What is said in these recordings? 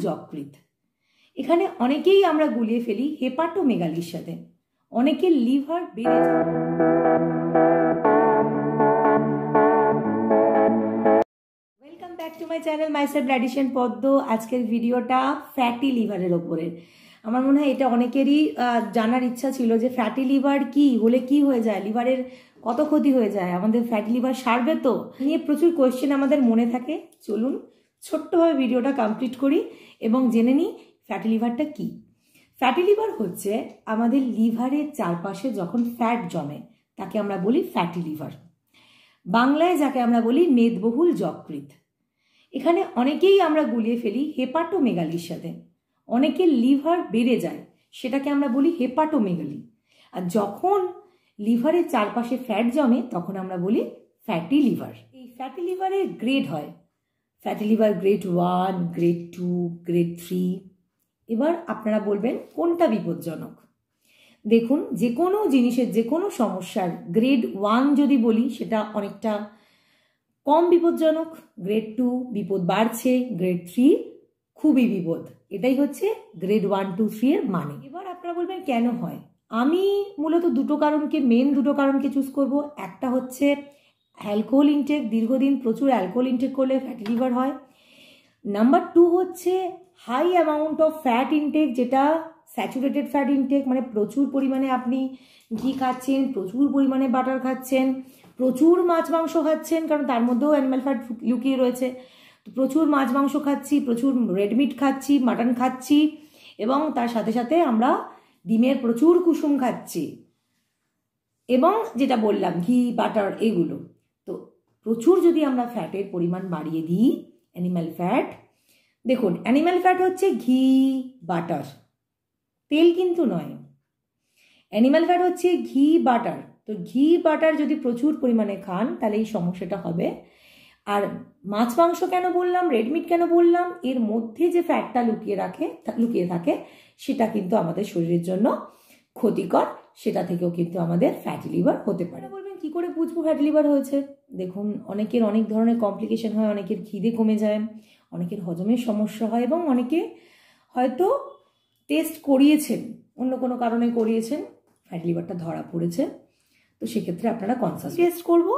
যকৃৎ। এখানে অনেকেই আমরা গুলিয়ে ফেলি হেপাটোমেগালির সাথে। অনেকের লিভার বেড়ে যায়। Welcome back to my channel myself dietician পদ্ম। আজকের ভিডিওটা ফ্যাটি লিভারের ওপরে। আমার মনে হয় এটা অনেকেরই জানার ইচ্ছা ছিল যে ফ্যাটি লিভার কি হলে কি হয়ে যায়, লিভারের কত ক্ষতি হয়ে যায়, আমাদের ফ্যাটি লিভার সারবে তো নিয়ে প্রচুর কোয়েশ্চেন আমাদের মনে থাকে। চলুন ছোট্টভাবে ভিডিওটা কমপ্লিট করি এবং জেনে নিই ফ্যাটি লিভারটা কি। ফ্যাটি লিভার হচ্ছে আমাদের লিভারের চারপাশে যখন ফ্যাট জমে তাকে আমরা বলি ফ্যাটি লিভার, বাংলায় যাকে আমরা বলি মেদবহুল যকৃৎ। এখানে অনেকেই আমরা গুলিয়ে ফেলি হেপাটোমেগালির সাথে। অনেকের লিভার বেড়ে যায়, সেটাকে আমরা বলি হেপাটোমেগালি। আর যখন লিভারের চারপাশে ফ্যাট জমে তখন আমরা বলি ফ্যাটি লিভার। এই ফ্যাটি লিভারের গ্রেড হয়, fatty liver grade 1, grade 2, grade 3। এবার আপনারা বলবেন কোনটা বিপজ্জনক। দেখুন, যে কোনো জিনিসের যে কোনো সমস্যার গ্রেড 1 যদি বলি সেটা অনেকটা কম বিপজ্জনক, গ্রেড 2 বিপদ বাড়ছে, গ্রেড 3 খুবই বিপদ। এটাই হচ্ছে গ্রেড 1, 2, 3 এর মানে। এবার আপনারা বলবেন কেন হয়। আমি মূলত মেন দুটো কারণকে চুজ করব। একটা হচ্ছে অ্যালকোহল ইনটেক, দীর্ঘদিন প্রচুর অ্যালকোহল ইনটেক করলে ফ্যাটি লিভার হয়। নাম্বার 2 হচ্ছে high amount of fat intake, যেটা স্যাচুরেটেড ফ্যাট ইনটেক, মানে প্রচুর পরিমাণে আপনি ঘি খাচ্ছেন, প্রচুর পরিমাণে বাটার খাচ্ছেন, প্রচুর মাছ মাংস খাচ্ছেন, কারণ তার মধ্যেও অ্যানিম্যাল ফ্যাট লুকিয়ে রয়েছে। তো প্রচুর মাছ মাংস খাচ্ছি, প্রচুর রেড মিট খাচ্ছি, মাটন খাচ্ছি, এবং তার সাথে সাথে আমরা ডিমের প্রচুর কুসুম খাচ্ছি, এবং যেটা বললাম ঘি বাটার এগুলো। তো প্রচুর যদি আমরা ফ্যাটের পরিমাণ বাড়িয়ে দিই, অ্যানিম্যাল ফ্যাট, দেখুন অ্যানিম্যাল ফ্যাট হচ্ছে ঘি বাটার, তেল কিন্তু নয়। অ্যানিম্যাল ফ্যাট হচ্ছে ঘি বাটার। তো ঘি বাটার যদি প্রচুর পরিমাণে খান তাহলে এই সমস্যাটা হবে। আর মাছ মাংস কেন বললাম, রেডমিট কেন বললাম, এর মধ্যে যে ফ্যাটটা লুকিয়ে থাকে সেটা কিন্তু আমাদের শরীরের জন্য ক্ষতিকর, সেটা থেকেও কিন্তু আমাদের ফ্যাটি লিভার হতে পারে। বলবেন কি করে বুঝবো ফ্যাটি লিভার হয়েছে। দেখুন, অনেকের অনেক ধরনের কমপ্লিকেশন হয়, অনেকের খিদে কমে যায়, অনেকের হজমের সমস্যা হয়, এবং অনেকে হয়তো টেস্ট করিয়েছেন, অন্য কোনো কারণে করিয়েছেন, ফ্যাটি লিভারটা ধরা পড়েছে। তো সেক্ষেত্রে আপনারা কনসাস টেস্ট করবো,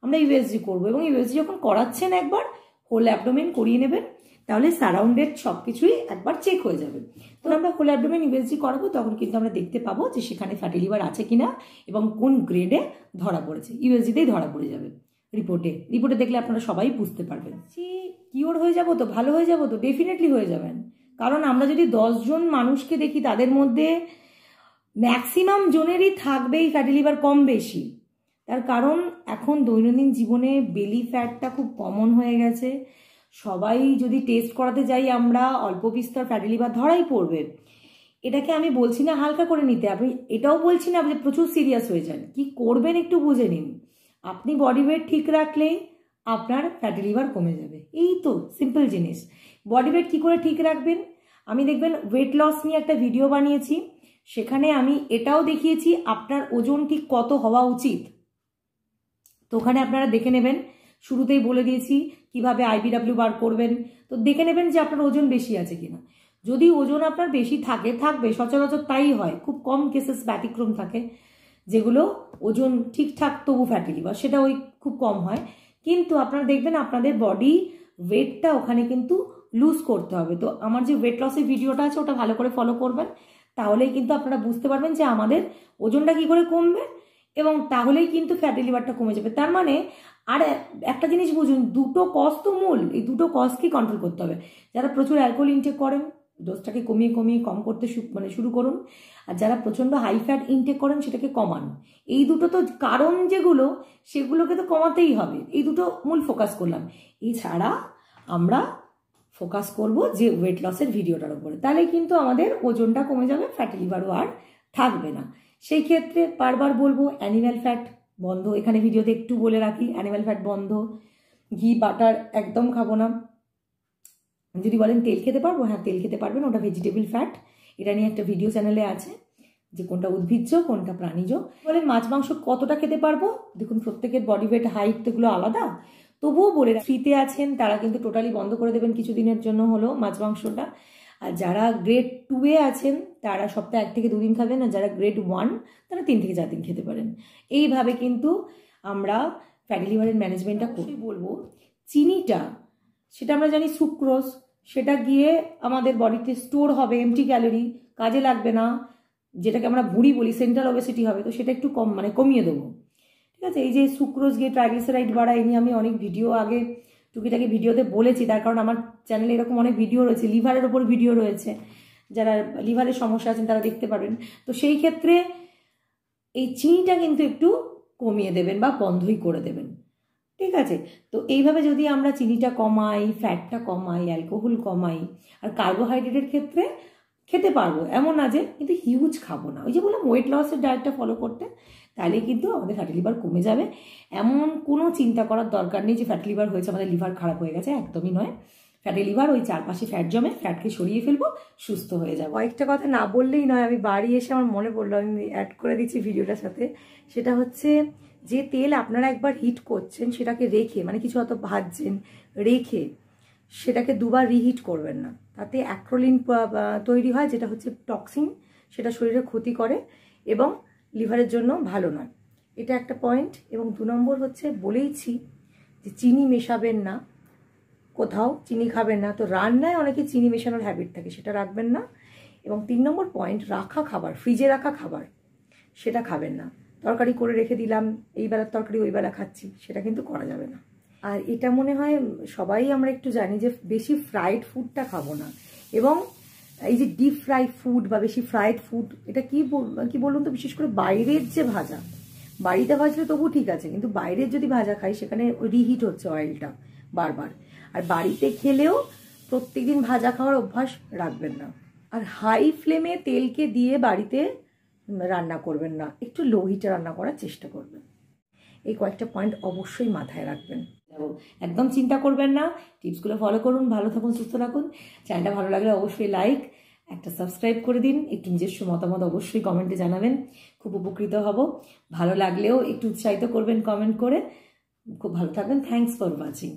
আমরা ইউএসজি করবো, এবং ইউএসজি যখন করাচ্ছেন একবার হোল অ্যাবডোমেন করিয়ে নেবেন, তাহলে সারাউন্ডেড সব কিছুই একবার চেক হয়ে যাবে। তো আমরা হোল অ্যাবডোমেন ইউএসজি করাবো, তখন কিন্তু আমরা দেখতে পাবো যে সেখানে ফ্যাটি লিভার আছে কিনা এবং কোন গ্রেডে ধরা পড়েছে। ইউএসজিতেই ধরা পড়ে যাবে রিপোর্টে দেখলে আপনারা সবাই বুঝতে পারবেন। কিওর হয়ে যাবো তো, ভালো হয়ে যাবো তো, ডেফিনেটলি হয়ে যাবেন। কারণ আমরা যদি 10 জন মানুষকে দেখি তাদের মধ্যে ম্যাক্সিমাম জনেরই থাকবেই ফ্যাটি লিভার কম বেশি। তার কারণ এখন দৈনন্দিন জীবনে বেলি ফ্যাটটা খুব কমন হয়ে গেছে। সবাই যদি টেস্ট করাতে যাই আমরা, অল্প বিস্তর ফ্যাটি লিভার ধরাই পড়বে। এটাকে আমি বলছি না হালকা করে নিতে, আপনি এটাও বলছি না যে প্রচুর সিরিয়াস হয়ে যান। কি করবেন একটু বুঝে নিন। আপনি বডি ওয়েট ঠিক রাখলেই আপনার ফ্যাটি লিভার কমে যাবে। এই তো সিম্পল জিনিস। বডি ওয়েট কী করে ঠিক রাখবেন, আমি দেখবেন ওয়েট লস নিয়ে একটা ভিডিও বানিয়েছি, সেখানে আমি এটাও দেখিয়েছি আপনার ওজন ঠিক কত হওয়া উচিত। তো ওখানে আপনারা দেখে নেবেন, শুরুতেই বলে দিয়েছি কিভাবে আইবিডব্লিউ বার করবেন। তো দেখে নেবেন যে আপনার ওজন বেশি আছে কিনা। যদি ওজন আপনার বেশি থাকবে, সচরাচর তাই হয়, খুব কম কেসেস ব্যতিক্রম থাকে যেগুলো ওজন ঠিকঠাক তবু ফ্যাটি লিভার, সেটা ওই খুব কম হয়। কিন্তু আপনারা দেখবেন আপনাদের বডি ওয়েটটা ওখানে কিন্তু লুজ করতে হবে। তো আমার যে ওয়েট লসের ভিডিওটা আছে ওটা ভালো করে ফলো করবেন, তাহলেই কিন্তু আপনারা বুঝতে পারবেন যে আমাদের ওজনটা কি করে কমবে, এবং তাহলেই কিন্তু ফ্যাটি লিভারটা কমে যাবে। তার মানে আর একটা জিনিস বুঝুন, দুটো কজ তো মূল, এই দুটো কজকে কন্ট্রোল করতে হবে। যারা প্রচুর অ্যালকোহল ইনটেক করেন, ডোজটাকে কম করতে শুরু করুন। আর যারা প্রচণ্ড হাই ফ্যাট ইনটেক করেন সেটাকে কমান। এই দুটো তো কারণ যেগুলো, সেগুলোকে তো কমাতেই হবে। এই দুটো মূল ফোকাস করলাম। এছাড়া আমরা ফোকাস করব যে ওয়েট লসের ভিডিওটার উপরে, তাহলে কিন্তু আমাদের ওজনটা কমে যাবে, ফ্যাটি লিভারও আর থাকবে না। সেই ক্ষেত্রে বারবার বলবো অ্যানিম্যাল ফ্যাট বন্ধ। এখানে ভিডিওতে একটু বলে রাখি, অ্যানিম্যাল ফ্যাট বন্ধ, ঘি বাটার একদম খাবো না। যদি বলেন তেল খেতে পারবো, হ্যাঁ তেল খেতে পারবেন, ওটা ভেজিটেবল ফ্যাট। এটা নিয়ে একটা ভিডিও চ্যানেলে আছে যে কোনটা উদ্ভিজ্জ কোনটা প্রাণীজ। বলেন মাছ মাংস কতটা খেতে পারবো, দেখুন প্রত্যেকের বডি ওয়েট হাইট এগুলো আলাদা। তবুও বলে ফ্রিতে আছেন তারা কিন্তু টোটালি বন্ধ করে দেবেন কিছুদিনের জন্য হলো মাছ মাংসটা। আর যারা গ্রেড 2-এ আছেন তারা সপ্তাহে 1 থেকে 2 দিন খাবেন, আর যারা গ্রেড 1 তারা 3 থেকে 4 দিন খেতে পারেন। এইভাবে কিন্তু আমরা ফ্যাটি লিভারের ম্যানেজমেন্টটা করি। বলবো চিনিটা, সেটা আমরা জানি সুক্রোজ, সেটা গিয়ে আমাদের বডিতে স্টোর হবে, এমটি ক্যালোরি, কাজে লাগবে না, যেটাকে আমরা ভুঁড়ি বলি, সেন্ট্রাল ওবেসিটি হবে, তো সেটা একটু কমিয়ে দেবো। ঠিক আছে, এই যে সুক্রোজ গিয়ে ট্রাইগ্লিসারাইড বাড়ায়, এই নিয়ে আমি অনেক ভিডিও আগে টুকিটাকি ভিডিওতে বলেছি, তার কারণ আমার চ্যানেলে এরকম অনেক ভিডিও রয়েছে, লিভারের ওপর ভিডিও রয়েছে, যারা লিভারের সমস্যা আছেন তারা দেখতে পারবেন। তো সেই ক্ষেত্রে এই চিনিটা কিন্তু একটু কমিয়ে দেবেন বা বন্ধই করে দেবেন। ঠিক আছে, তো এইভাবে যদি আমরা চিনিটা কমাই, ফ্যাটটা কমাই, অ্যালকোহল কমাই, আর কার্বোহাইড্রেটের ক্ষেত্রে খেতে পারবো এমন না যে, কিন্তু হিউজ খাবো না, ওই যে বললাম ওয়েট লসের ডায়েটটা ফলো করতে, তাহলে কিন্তু আমাদের ফ্যাটি লিভার কমে যাবে। এমন কোনো চিন্তা করার দরকার নেই যে ফ্যাটি লিভার হয়েছে, আমাদের লিভার খারাপ হয়ে গেছে, একদমই নয়। ফ্যাটি লিভার ওই চারপাশে ফ্যাট জমে, ফ্যাটকে সরিয়ে ফেলবো, সুস্থ হয়ে যাবো। কয়েকটা কথা না বললেই নয়, আমি বাড়ি এসে আমার মনে পড়লো, আমি অ্যাড করে দিচ্ছি ভিডিওটার সাথে। সেটা হচ্ছে যে তেল আপনারা একবার হিট করছেন সেটাকে রেখে, মানে কিছু হয়তো ভাজছেন রেখে, সেটাকে দুবার রিহিট করবেন না, তাতে অ্যাক্রোলিন তৈরি হয়, যেটা হচ্ছে টক্সিন, সেটা শরীরে ক্ষতি করে এবং লিভারের জন্য ভালো নয়। এটা একটা পয়েন্ট। এবং 2 নম্বর হচ্ছে বলেইছি যে চিনি মেশাবেন না, কোথাও চিনি খাবেন না, তো রান্নায় অনেকে চিনি মেশানোর হ্যাবিট থাকে, সেটা রাখবেন না। এবং 3 নম্বর পয়েন্ট, রাখা খাবার, ফ্রিজে রাখা খাবার সেটা খাবেন না। তরকারি করে রেখে দিলাম, এই বেলার তরকারি ওই বেলা খাচ্ছি, সেটা কিন্তু করা যাবে না। আর এটা মনে হয় সবাই আমরা একটু জানি যে বেশি ফ্রাইড ফুডটা খাবো না। এবং এই যে ডিপ ফ্রাই ফুড বা বেশি ফ্রাইড ফুড, এটা কি বলুন তো, বিশেষ করে বাইরের যে ভাজা, বাড়িতে ভাজলে তবু ঠিক আছে, কিন্তু বাইরের যদি ভাজা খাই সেখানে রিহিট হচ্ছে অয়েলটা বারবার। আর বাড়িতে খেলেও প্রত্যেকদিন ভাজা খাওয়ার অভ্যাস রাখবেন না। আর হাই ফ্লেমে তেলকে দিয়ে বাড়িতে রান্না করবেন না, একটু লো হিটে রান্না করার চেষ্টা করবেন। এই কয়েকটা পয়েন্ট অবশ্যই মাথায় রাখবেন। একদম চিন্তা করবেন না, টিপসগুলো ফলো করুন, ভালো থাকুন, সুস্থ থাকুন। চ্যানেলটা ভালো লাগলে অবশ্যই লাইক, একটা সাবস্ক্রাইব করে দিন, একটু নিজস্ব মতামত অবশ্যই কমেন্টে জানাবেন, খুব উপকৃত হব। ভালো লাগলেও একটু উৎসাহিত করবেন কমেন্ট করে। খুব ভালো থাকবেন। Thanks for watching.